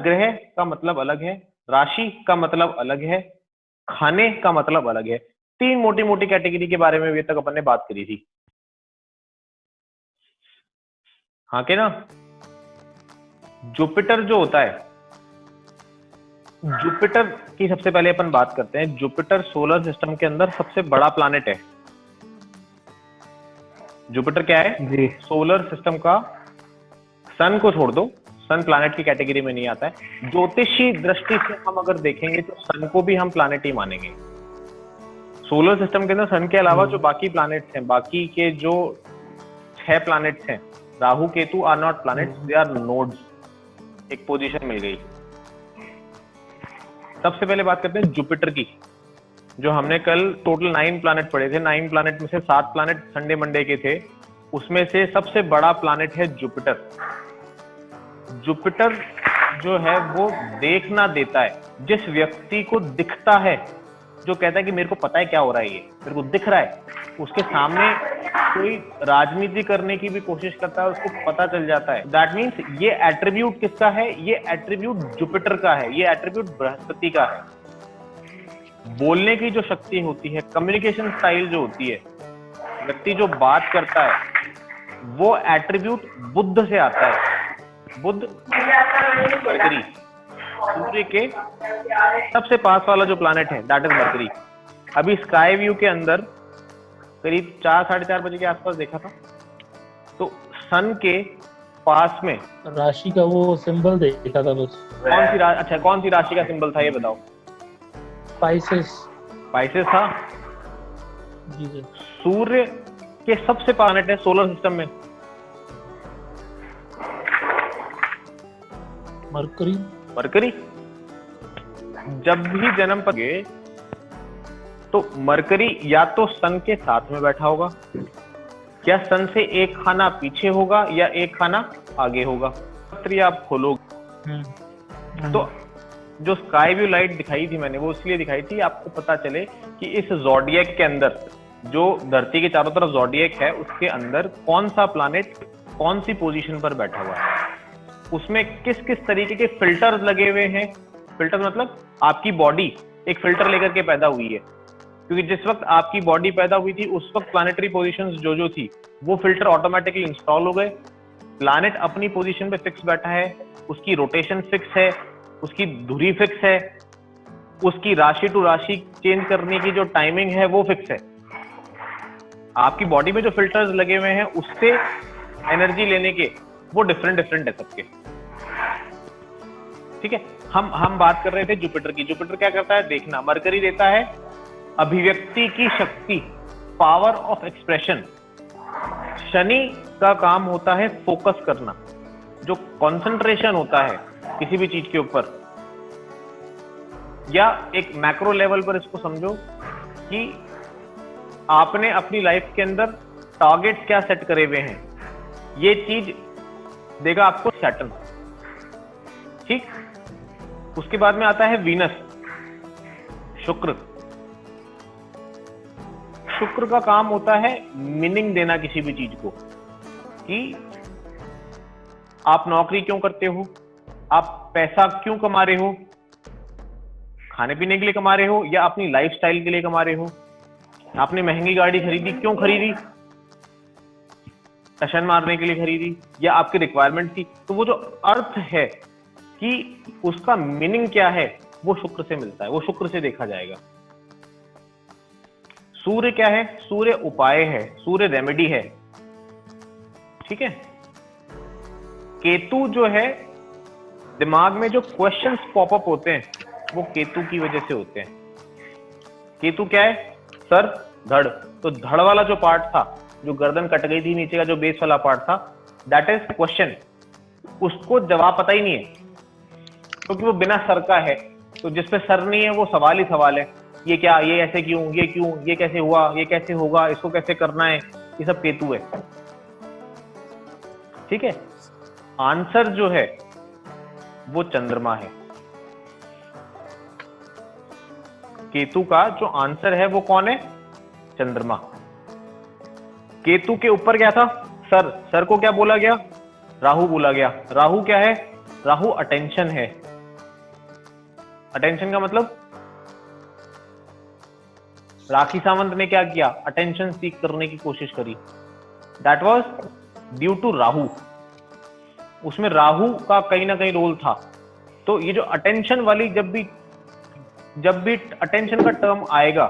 ग्रह का मतलब अलग है, राशि का मतलब अलग है, खाने का मतलब अलग है। तीन मोटी मोटी कैटेगरी के बारे में अभी तक अपन ने बात करी थी, हाँ के ना। जुपिटर जो होता है, जुपिटर की सबसे पहले अपन बात करते हैं। जुपिटर सोलर सिस्टम के अंदर सबसे बड़ा प्लैनेट है। जुपिटर क्या है जी। सोलर सिस्टम का, सन को छोड़ दो, सन प्लैनेट की कैटेगरी में नहीं आता है। ज्योतिषी दृष्टि से हम अगर देखेंगे तो सन को भी हम प्लैनेट ही मानेंगे। सोलर सिस्टम के अंदर सन के अलावा जो बाकी प्लैनेट्स हैं, बाकी के जो 6 प्लैनेट्स हैं, Rahu Ketu are not planets, they are nodes. एक पोजीशन मिल गई। सबसे पहले बात करते हैं जुपिटर की। जो हमने कल टोटल 9 प्लैनेट पढ़े थे, 9 प्लैनेट में से 7 प्लैनेट संडे मंडे के थे, उसमें से सबसे बड़ा प्लैनेट है जुपिटर। जुपिटर जो है वो देखना देता है। जिस व्यक्ति को दिखता है, जो कहता है कि मेरे को पता है क्या हो रहा है, ये मेरे को दिख रहा है, उसके सामने कोई राजनीति करने की भी कोशिश करता है, उसको पता चल जाता है। दैट मीन्स ये एट्रीब्यूट किसका है? ये एट्रीब्यूट जुपिटर का है, ये एट्रीब्यूट बृहस्पति का है। बोलने की जो शक्ति होती है, कम्युनिकेशन स्टाइल जो होती है, व्यक्ति जो बात करता है, वो एट्रीब्यूट बुध से आता है। बुध मरकरी, सूर्य के सबसे पास वाला जो प्लैनेट है, दैट इज मरकरी। अभी स्काई व्यू के अंदर करीब 4 साढ़े 4 बजे के आसपास देखा था, तो सन के पास में राशि का वो सिंबल देखा था बस। कौन सी राशि का सिंबल था ये बताओ? स्पाइसेस। स्पाइसेस था। जी जी। सूर्य के सबसे प्लैनेट है सोलर सिस्टम में मरकरी। मरकरी। जब भी जन्म पर गए तो मरकरी या तो सन के साथ में बैठा होगा, या सन से एक खाना पीछे होगा, या एक खाना आगे होगा। आप खोलोगे तो जो स्काई व्यू लाइट दिखाई थी मैंने, वो इसलिए दिखाई थी आपको पता चले कि इस ज़ोडिएक के अंदर, जो धरती के चारों तरफ ज़ोडिएक है, उसके अंदर कौन सा प्लैनेट कौन सी पोजीशन पर बैठा हुआ है, उसमें किस किस तरीके के फिल्टर्स लगे हुए हैं। फिल्टर मतलब आपकी बॉडी एक फिल्टर लेकर के पैदा हुई है, क्योंकि जिस वक्त आपकी बॉडी पैदा हुई थी उस वक्त प्लैनेटरी पोजीशंस जो थी, वो फिल्टर ऑटोमेटिकली इंस्टॉल हो गए। प्लैनेट अपनी पोजीशन पे फिक्स बैठा है, उसकी रोटेशन फिक्स है, उसकी धुरी फिक्स है, उसकी राशि टू राशि चेंज करने की जो टाइमिंग है वो फिक्स है। आपकी बॉडी में जो फिल्टर्स लगे हुए हैं उससे एनर्जी लेने के वो डिफरेंट है सबके, ठीक है। हम बात कर रहे थे जुपिटर की। जुपिटर क्या करता है? देखना। मरकरी देता है अभिव्यक्ति की शक्ति, पावर ऑफ एक्सप्रेशन। शनि का काम होता है फोकस करना, जो कंसंट्रेशन होता है किसी भी चीज के ऊपर, या एक मैक्रो लेवल पर इसको समझो कि आपने अपनी लाइफ के अंदर टारगेट क्या सेट करे हुए हैं, ये चीज देगा आपको सैटर्न, ठीक। उसके बाद में आता है वीनस, शुक्र। शुक्र का काम होता है मीनिंग देना किसी भी चीज को, कि आप नौकरी क्यों करते हो, आप पैसा क्यों कमा रहे हो, खाने पीने के लिए कमा रहे हो या अपनी लाइफस्टाइल के लिए कमा रहे हो, आपने महंगी गाड़ी खरीदी क्यों खरीदी, टशन मारने के लिए खरीदी या आपकी रिक्वायरमेंट थी। तो वो जो अर्थ है कि उसका मीनिंग क्या है, वो शुक्र से मिलता है, वो शुक्र से देखा जाएगा। सूर्य क्या है? सूर्य उपाय है, सूर्य रेमेडी है, ठीक है। केतु जो है, दिमाग में जो क्वेश्चंस पॉपअप होते हैं वो केतु की वजह से होते हैं। केतु क्या है? सर, धड़। तो धड़ वाला जो पार्ट था, जो गर्दन कट गई थी, नीचे का जो बेस वाला पार्ट था, दैट इज क्वेश्चन। उसको जवाब पता ही नहीं है, क्योंकि वो बिना सर का है। तो जिसपे सर नहीं है वो सवाल ही सवाल है। ये क्या, ये ऐसे क्यों, ये क्यों, ये कैसे हुआ, ये कैसे होगा, इसको कैसे करना है, ये सब केतु है, ठीक है। आंसर जो है वो चंद्रमा है। केतु का जो आंसर है वो कौन है? चंद्रमा। केतु के ऊपर क्या था? सर। सर को क्या बोला गया? राहु बोला गया। राहु क्या है? राहु अटेंशन है, अटेंशन का मतलब राखी सावंत ने क्या किया, अटेंशन सीख करने की कोशिश करी, that was due to Rahu, उसमें राहु का कहीं ना कहीं रोल था। तो ये जो अटेंशन वाली, जब भी अटेंशन का टर्म आएगा,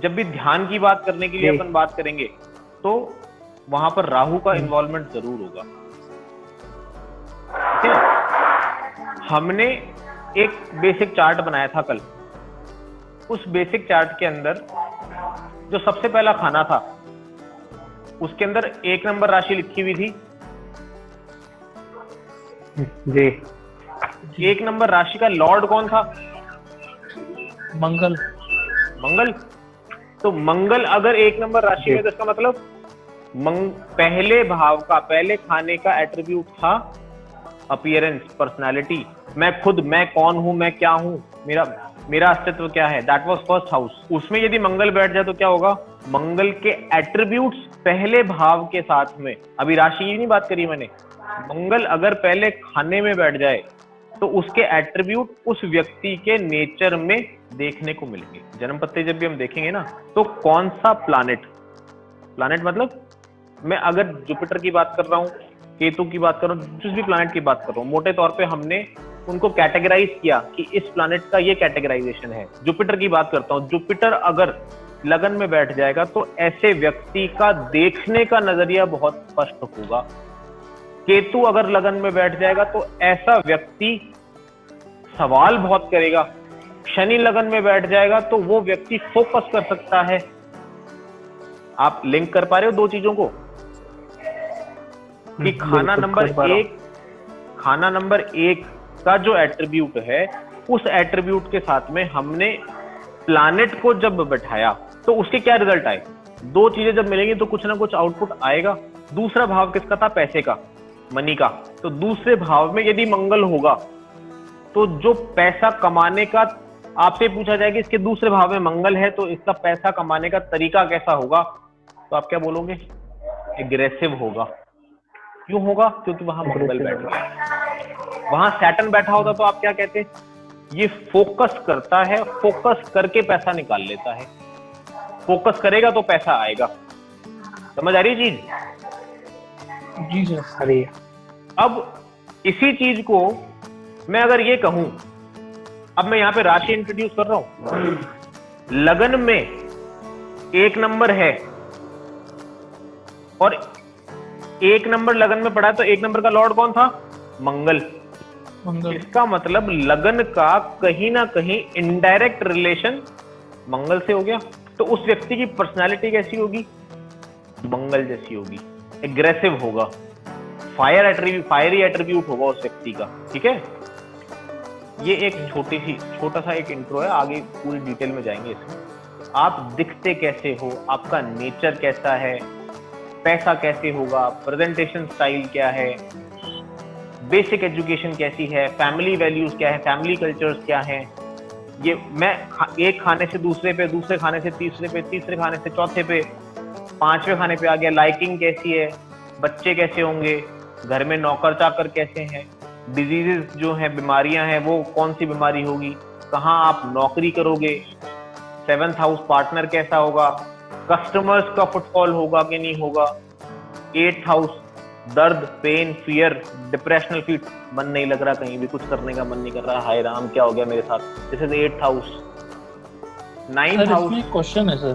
जब भी ध्यान की बात करने के लिए अपन बात करेंगे, तो वहां पर राहु का इन्वॉल्वमेंट जरूर होगा। ठीक है, हमने एक बेसिक चार्ट बनाया था कल, उस बेसिक चार्ट के अंदर जो सबसे पहला खाना था, उसके अंदर 1 नंबर राशि लिखी हुई थी जी। 1 नंबर राशि का लॉर्ड कौन था? मंगल। मंगल। तो मंगल अगर 1 नंबर राशि में, तो इसका मतलब पहले भाव का, पहले खाने का एट्रीब्यूट था अपीयरेंस, पर्सनालिटी, मैं खुद, मैं कौन हूं, मैं क्या हूं, मेरा अस्तित्व क्या है, दैट वाज फर्स्ट हाउस। उसमें यदि मंगल बैठ जाए तो क्या होगा, मंगल के एट्रीब्यूट्स पहले भाव के साथ में, अभी राशि की नहीं बात करी मैंने, मंगल अगर पहले खाने में बैठ जाए तो उसके एट्रीब्यूट उस व्यक्ति के नेचर में देखने को मिलेंगे। जन्म पत्ते जब भी हम देखेंगे ना, तो कौन सा प्लैनेट मतलब मैं अगर जुपिटर की बात कर रहा हूं, केतु की बात कर रहा हूं, जिस भी प्लैनेट की बात कर रहा हूं, मोटे तौर पे हमने उनको कैटेगराइज किया कि इस प्लैनेट का ये कैटेगराइजेशन है। जुपिटर की बात करता हूं, जुपिटर अगर लगन में बैठ जाएगा तो ऐसे व्यक्ति का देखने का नजरिया बहुत स्पष्ट होगा। केतु अगर लगन में बैठ जाएगा तो ऐसा व्यक्ति सवाल बहुत करेगा। शनि लगन में बैठ जाएगा तो वो व्यक्ति फोकस कर सकता है। आप लिंक कर पा रहे हो दो चीजों को कि खाना नंबर एक का जो एट्रीब्यूट है, उस एट्रीब्यूट के साथ में हमने प्लैनेट को जब बैठाया तो उसके क्या रिजल्ट आए। दो चीजें जब मिलेंगी तो कुछ ना कुछ आउटपुट आएगा। दूसरा भाव किसका था? पैसे का, मनी का। तो दूसरे भाव में यदि मंगल होगा तो जो पैसा कमाने का, आपसे पूछा जाए कि इसके दूसरे भाव में मंगल है तो इसका पैसा कमाने का तरीका कैसा होगा, तो आप क्या बोलोगे? एग्रेसिव होगा। क्यों होगा? क्योंकि वहां मंगल बैठ गया। वहां सैटर्न बैठा होता तो आप क्या कहते? ये फोकस करता है, फोकस करके पैसा निकाल लेता है। फोकस करेगा तो पैसा आएगा। समझ आ रही है चीज? जी सर। अरे अब इसी चीज को मैं अगर ये कहूं, अब मैं यहां पे राशि इंट्रोड्यूस कर रहा हूं, लगन में 1 नंबर है और 1 नंबर लगन में पड़ा है, तो 1 नंबर का लॉर्ड कौन था? मंगल। इसका मतलब लगन का कहीं ना कहीं इनडायरेक्ट रिलेशन मंगल से हो गया। तो उस व्यक्ति की पर्सनालिटी कैसी होगी? मंगल जैसी होगी, एग्रेसिव होगा, फायरी एट्रीब्यूट होगा उस व्यक्ति का। ठीक है, ये एक छोटा सा एक इंट्रो है, आगे पूरी डिटेल में जाएंगे इसमें। आप दिखते कैसे हो, आपका नेचर कैसा है, पैसा कैसे होगा, प्रेजेंटेशन स्टाइल क्या है, बेसिक एजुकेशन कैसी है, फैमिली वैल्यूज क्या है, फैमिली कल्चर्स क्या है। ये मैं एक खाने से दूसरे पे, दूसरे खाने से तीसरे पे, तीसरे खाने से चौथे पे, 5वें खाने पे आ गया। लाइकिंग कैसी है, बच्चे कैसे होंगे, घर में नौकर चाकर कैसे हैं, डिजीजेस जो हैं, बीमारियां हैं, वो कौन सी बीमारी होगी, कहाँ आप नौकरी करोगे, 7th हाउस पार्टनर कैसा होगा, कस्टमर्स का फुटफॉल होगा कि नहीं होगा, 8th हाउस दर्द, पेन, फियर, डिप्रेशनल फील, मन नहीं लग रहा, कहीं भी कुछ करने का मन नहीं कर रहा, हाय राम क्या हो गया मेरे साथ, this is 8th house. 9th house. Question है सर,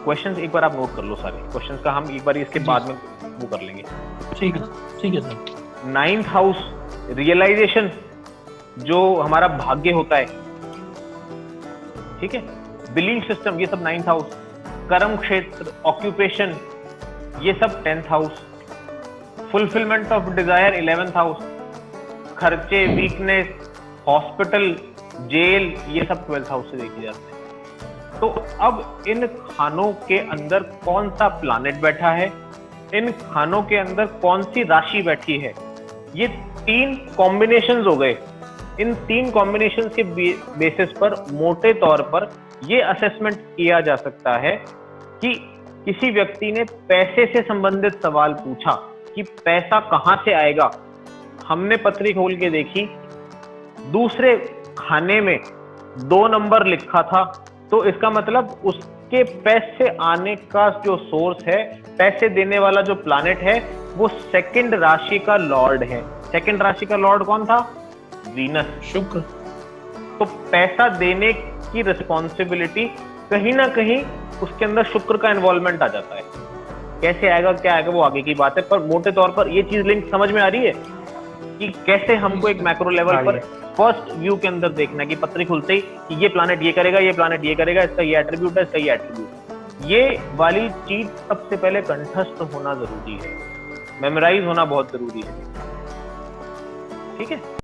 क्वेश्चंस एक बार आप नोट कर लो सारे क्वेश्चंस का, हम एक बार इसके बाद में वो कर लेंगे। ठीक है सर। 9th हाउस रियलाइजेशन, जो हमारा भाग्य होता है, ठीक है, बिलीफ सिस्टम, ये सब 9th हाउस। कर्म क्षेत्र, ऑक्यूपेशन, ये सब 10th house. Fulfilment of desire 11th house. खर्चे, वीकनेस, हॉस्पिटल, जेल, ये सब 12th हाउस से देखे जाते हैं। तो अब इन खानों के अंदर कौन सा प्लैनेट बैठा है, इन खानों के अंदर कौन सी राशि बैठी है, ये 3 कॉम्बिनेशंस हो गए। इन 3 कॉम्बिनेशंस के बेसिस पर मोटे तौर पर ये असेसमेंट किया जा सकता है कि किसी व्यक्ति ने पैसे से संबंधित सवाल पूछा कि पैसा कहां से आएगा। हमने पत्री खोल के देखी, दूसरे खाने में 2 नंबर लिखा था, तो इसका मतलब उसके पैसे आने का जो सोर्स है, पैसे देने वाला जो प्लैनेट है, वो सेकंड राशि का लॉर्ड है। सेकंड राशि का लॉर्ड कौन था? वीनस। शुक्र। तो पैसा देने की रिस्पॉन्सिबिलिटी कहीं ना कहीं उसके अंदर शुक्र का इन्वॉल्वमेंट आ जाता है। कैसे आएगा, क्या आएगा, वो आगे की बात है, पर मोटे तौर पर ये चीज लिंक समझ में आ रही है कि कैसे हमको एक मैक्रो लेवल पर फर्स्ट व्यू के अंदर देखना है कि पत्री खुलते ही कि ये प्लैनेट ये करेगा, ये प्लैनेट ये करेगा, इसका ये एट्रीब्यूट है, इसका ये एट्रीब्यूट है। ये वाली चीज सबसे पहले कंठस्थ होना जरूरी है, मेमोराइज होना बहुत जरूरी है। ठीक है।